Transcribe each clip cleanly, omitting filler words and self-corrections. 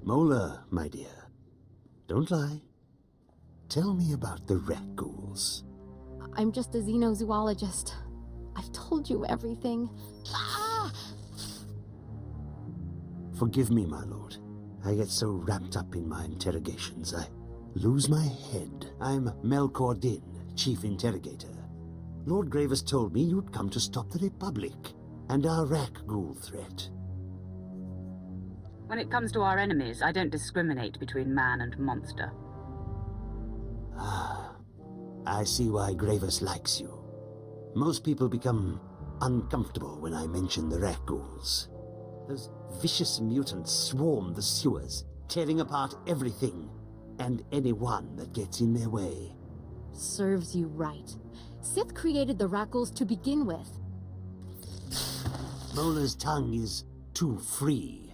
Mola, my dear. Don't lie. Tell me about the Rakghouls. I'm just a xenozoologist. I've told you everything. Ah! Forgive me, my lord. I get so wrapped up in my interrogations, I lose my head. I'm Melkor Din, Chief Interrogator. Lord Gravis told me you'd come to stop the Republic and our Rakghoul threat. When it comes to our enemies, I don't discriminate between man and monster. Ah, I see why Gravis likes you. Most people become uncomfortable when I mention the Rakghouls. Those vicious mutants swarm the sewers, tearing apart everything and anyone that gets in their way. Serves you right. Sith created the Rakghouls to begin with. Mola's tongue is too free.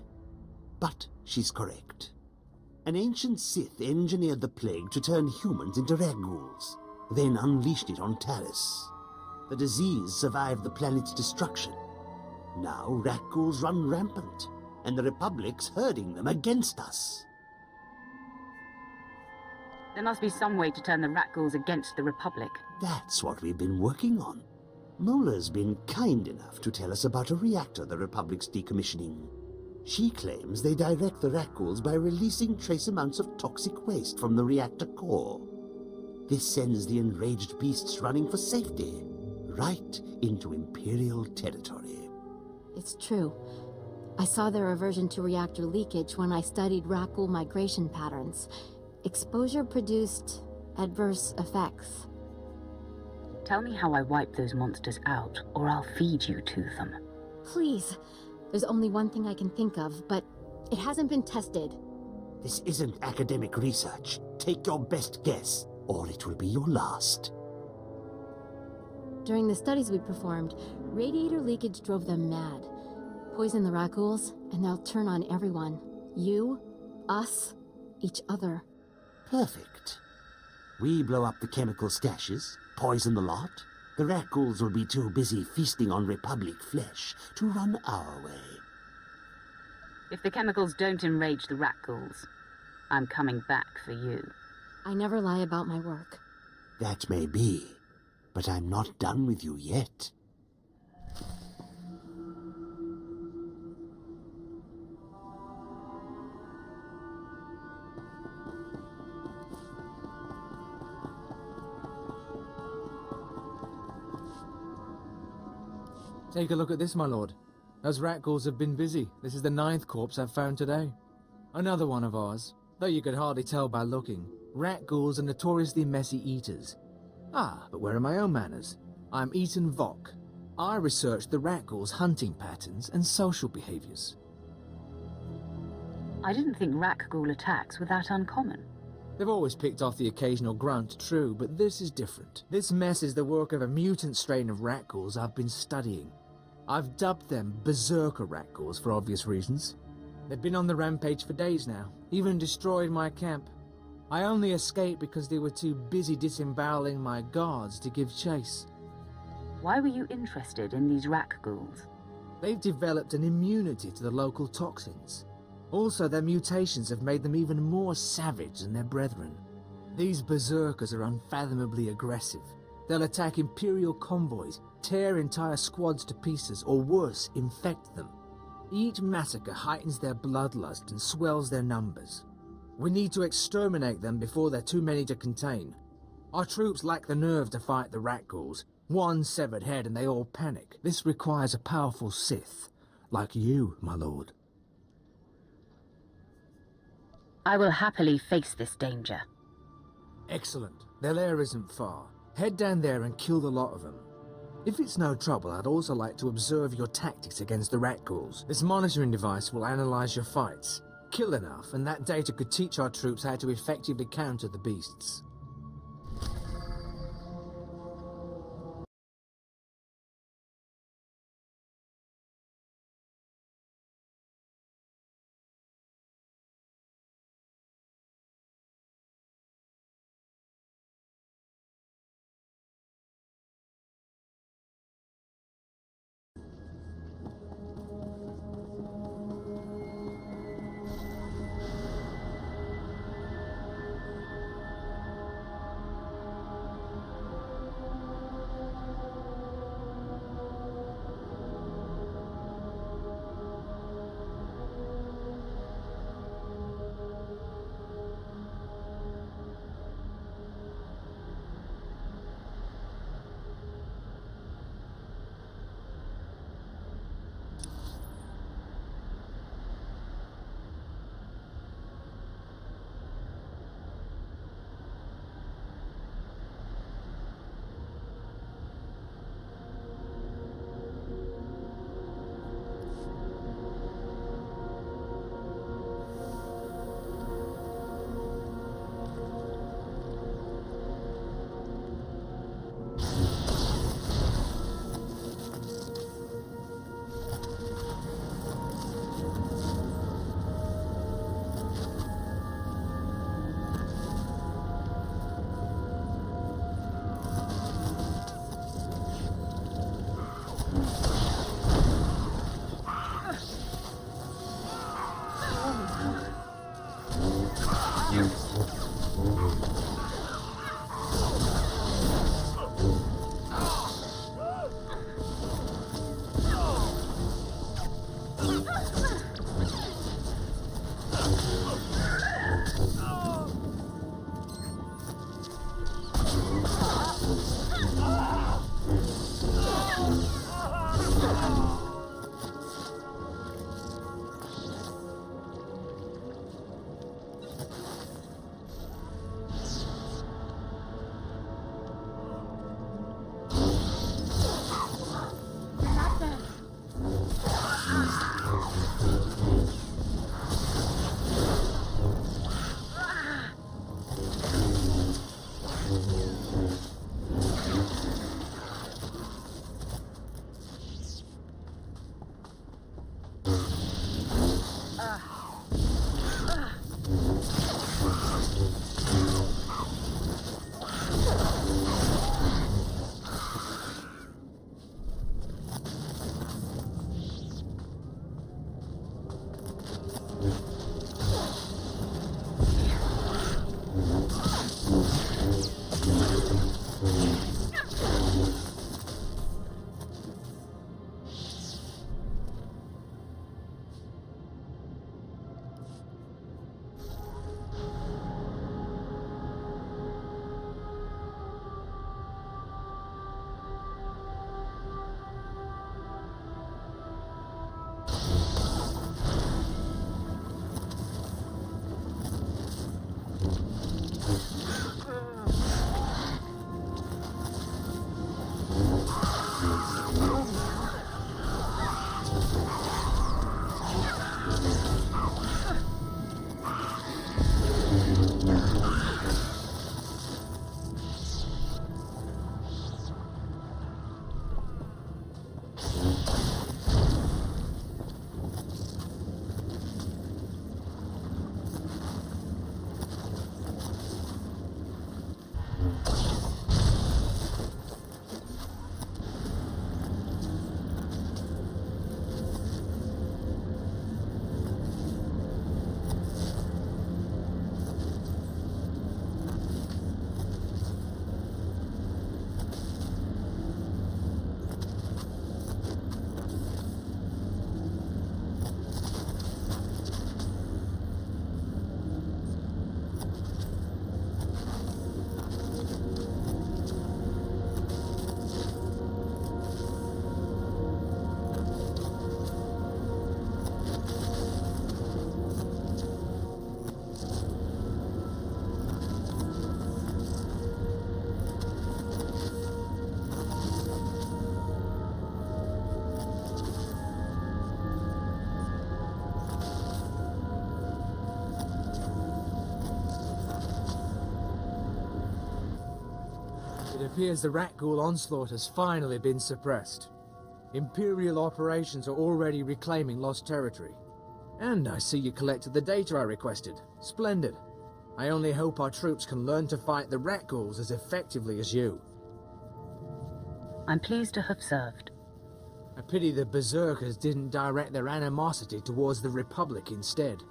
But she's correct. An ancient Sith engineered the plague to turn humans into Rakghouls, then unleashed it on TARIS. The disease survived the planet's destruction. Now Rakghouls run rampant, and the Republic's herding them against us. There must be some way to turn the Rakghouls against the Republic. That's what we've been working on. Mola's been kind enough to tell us about a reactor the Republic's decommissioning. She claims they direct the Rakghouls by releasing trace amounts of toxic waste from the reactor core. This sends the enraged beasts running for safety, right into Imperial territory. It's true. I saw their aversion to reactor leakage when I studied Rakghoul migration patterns. Exposure produced adverse effects. Tell me how I wipe those monsters out, or I'll feed you to them. Please. There's only one thing I can think of, but it hasn't been tested. This isn't academic research. Take your best guess, or it will be your last. During the studies we performed, radiator leakage drove them mad. Poison the Rakghouls, and they'll turn on everyone. You, us, each other. Perfect. We blow up the chemical stashes, poison the lot. The Rakghouls will be too busy feasting on Republic flesh to run our way. If the chemicals don't enrage the Rakghouls, I'm coming back for you. I never lie about my work. That may be, but I'm not done with you yet. Take a look at this, my lord. Those Rakghouls have been busy. This is the 9th corpse I've found today. Another one of ours, though you could hardly tell by looking. Rakghouls are notoriously messy eaters. Ah, but where are my own manners? I'm Ethan Vok. I researched the Rakghouls' hunting patterns and social behaviors. I didn't think Rakghoul attacks were that uncommon. They've always picked off the occasional grunt, true, but this is different. This mess is the work of a mutant strain of Rakghouls I've been studying. I've dubbed them Berserker Rakghouls for obvious reasons. They've been on the rampage for days now, even destroyed my camp. I only escaped because they were too busy disemboweling my guards to give chase. Why were you interested in these Rakghouls? They've developed an immunity to the local toxins. Also, their mutations have made them even more savage than their brethren. These berserkers are unfathomably aggressive. They'll attack Imperial convoys, tear entire squads to pieces, or worse, infect them. Each massacre heightens their bloodlust and swells their numbers. We need to exterminate them before they're too many to contain. Our troops lack the nerve to fight the Rakghouls. One severed head and they all panic. This requires a powerful Sith, like you, my lord. I will happily face this danger. Excellent. Their lair isn't far. Head down there and kill the lot of them. If it's no trouble, I'd also like to observe your tactics against the Rakghouls. This monitoring device will analyze your fights. Kill enough, and that data could teach our troops how to effectively counter the beasts. appears the Rakghoul onslaught has finally been suppressed. Imperial operations are already reclaiming lost territory. And I see you collected the data I requested. Splendid. I only hope our troops can learn to fight the Rakghouls as effectively as you. I'm pleased to have served. A pity the Berserkers didn't direct their animosity towards the Republic instead.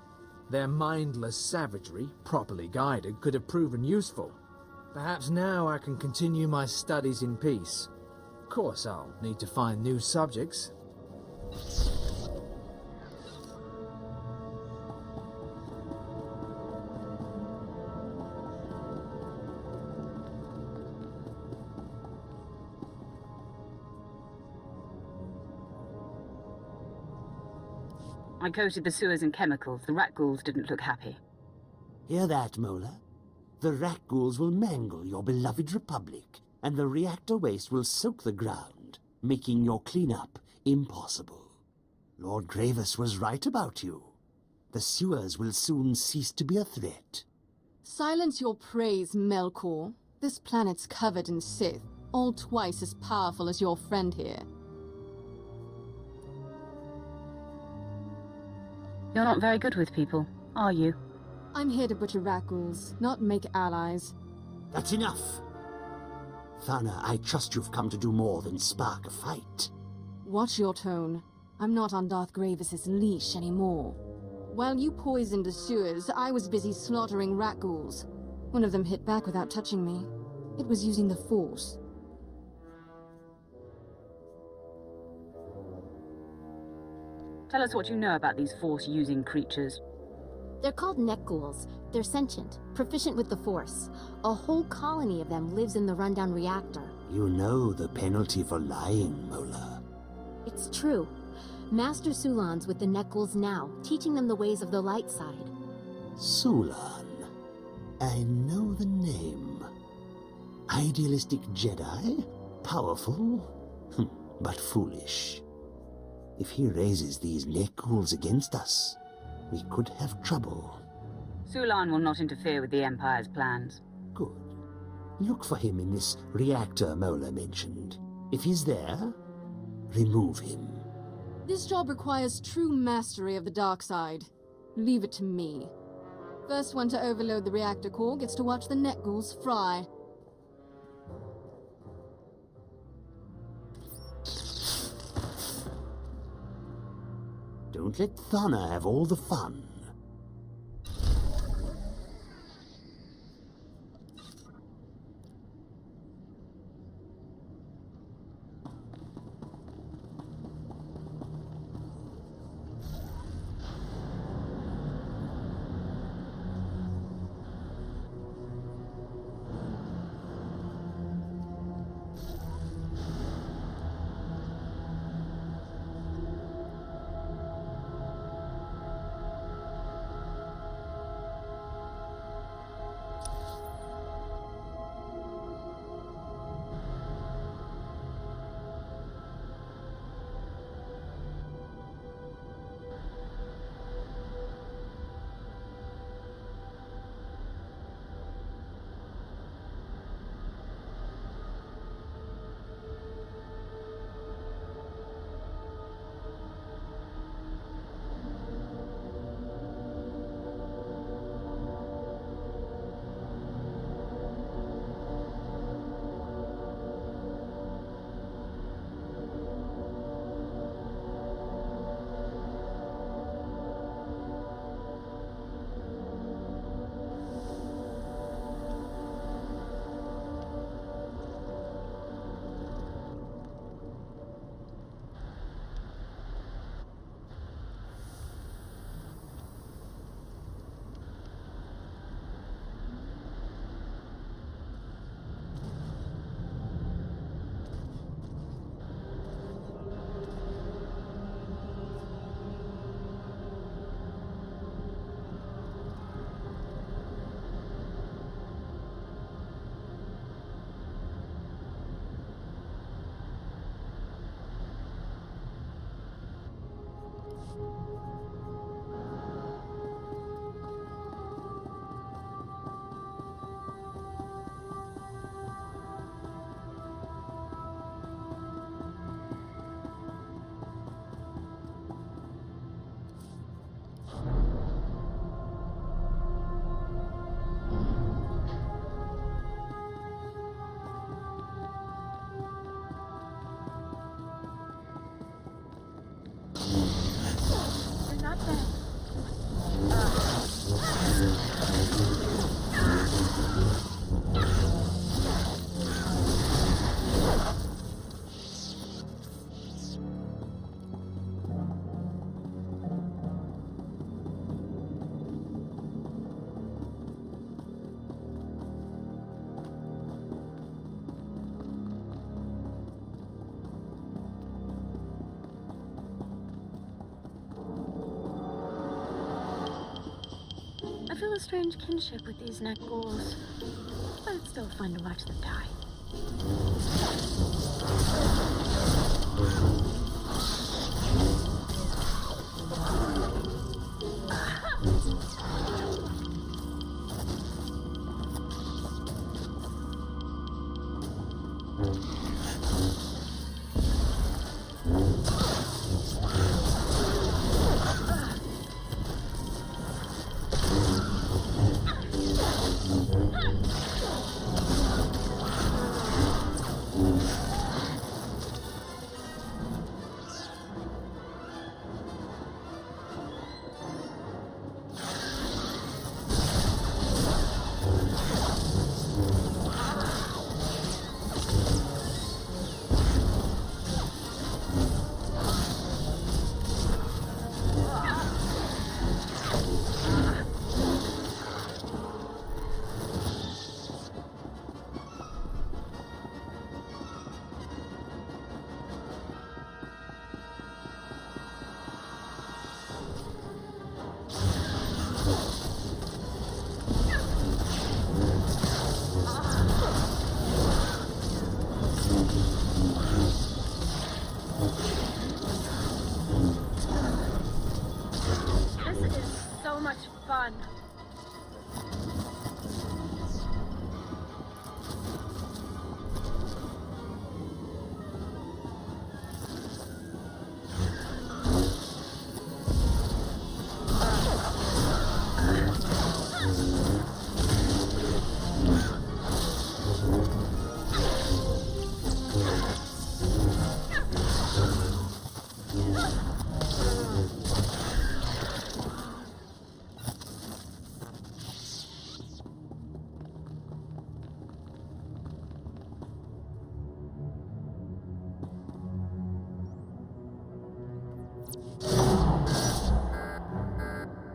Their mindless savagery, properly guided, could have proven useful. Perhaps now I can continue my studies in peace. Of course, I'll need to find new subjects. I coated the sewers in chemicals. The Rakghouls didn't look happy. Hear that, Mola? The Rakghouls will mangle your beloved Republic, and the reactor waste will soak the ground, making your cleanup impossible. Lord Gravis was right about you. The sewers will soon cease to be a threat. Silence your praise, Melkor. This planet's covered in Sith, all twice as powerful as your friend here. You're not very good with people, are you? I'm here to butcher Rakghouls, not make allies. That's enough! Thana, I trust you've come to do more than spark a fight. Watch your tone. I'm not on Darth Gravis's leash anymore. While you poisoned the sewers, I was busy slaughtering Rakghouls. One of them hit back without touching me. It was using the Force. Tell us what you know about these Force-using creatures. They're called NEKGHOULS. They're sentient, proficient with the Force. A whole colony of them lives in the rundown reactor. You know the penalty for lying, Mola. It's true. Master Sulan's with the NEKGHOULs now, teaching them the ways of the light side. Sulan. I know the name. Idealistic Jedi? Powerful, but foolish. If he raises these NEKGHOULs against us, we could have trouble. Sulan will not interfere with the Empire's plans. Good. Look for him in this reactor Mola mentioned. If he's there, remove him. This job requires true mastery of the dark side. Leave it to me. First one to overload the reactor core gets to watch the NEKGHOULs fry. Don't let Thana have all the fun. feel a strange kinship with these NEKGHOULS, but it's still fun to watch them die. This is so much fun.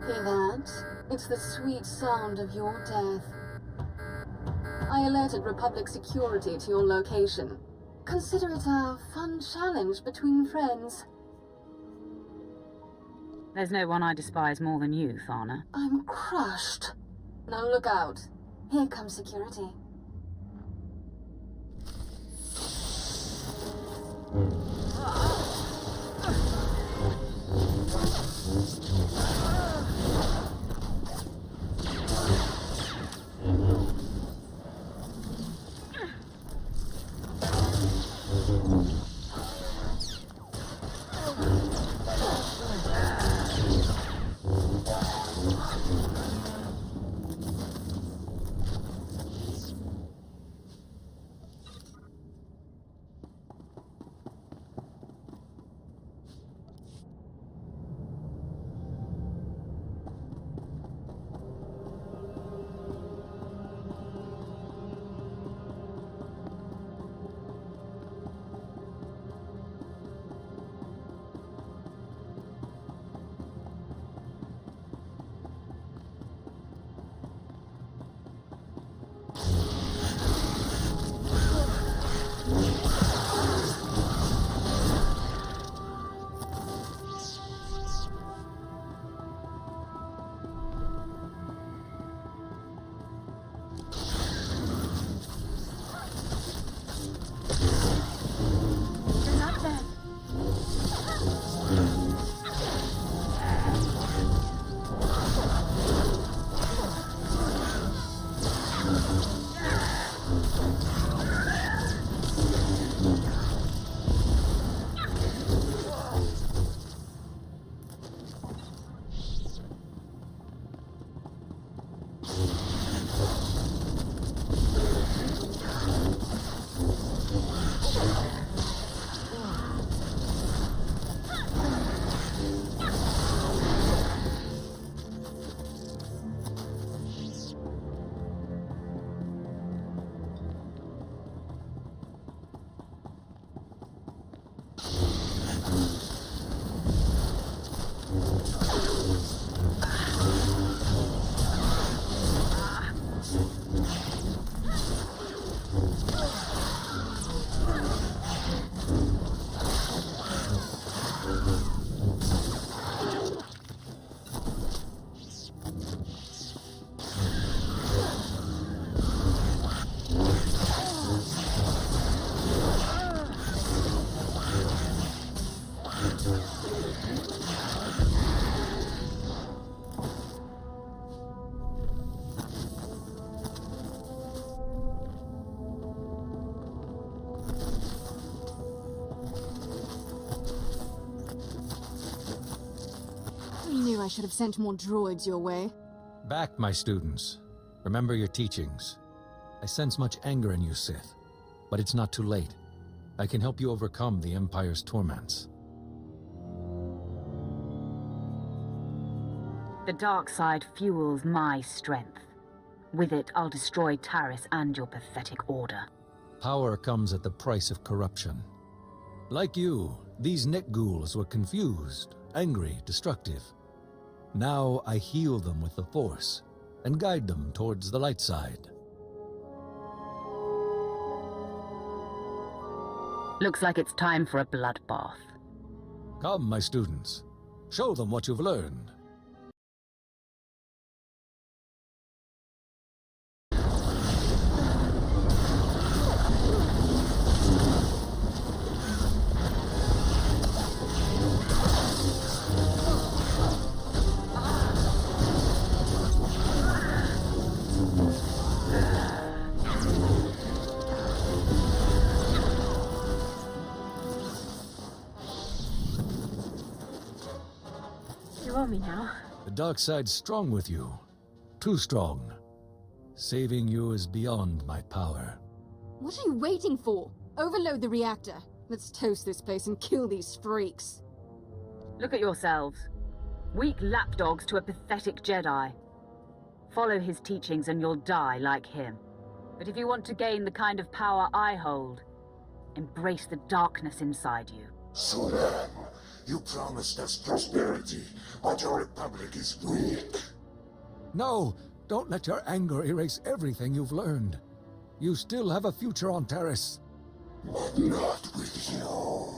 Hear that? It's the sweet sound of your death. I alerted Republic security to your location. Consider it a fun challenge between friends. There's no one I despise more than you, Thana. I'm crushed. Now look out. Here comes security. I knew I should have sent more droids your way. Back, my students. Remember your teachings. I sense much anger in you, Sith. But it's not too late. I can help you overcome the Empire's torments. The dark side fuels my strength. With it, I'll destroy TARIS and your pathetic order. Power comes at the price of corruption. Like you, these NEKGHOULS were confused, angry, destructive. Now I heal them with the Force, and guide them towards the light side. Looks like it's time for a bloodbath. Come, my students. Show them what you've learned. You owe me now. The dark side's strong with you. Too strong. Saving you is beyond my power. What are you waiting for? Overload the reactor. Let's toast this place and kill these freaks. Look at yourselves. Weak lapdogs to a pathetic Jedi. Follow his teachings and you'll die like him. But if you want to gain the kind of power I hold, embrace the darkness inside you. Swtor, you promised us prosperity, but your republic is weak. No! Don't let your anger erase everything you've learned. You still have a future on TARIS. But not with you.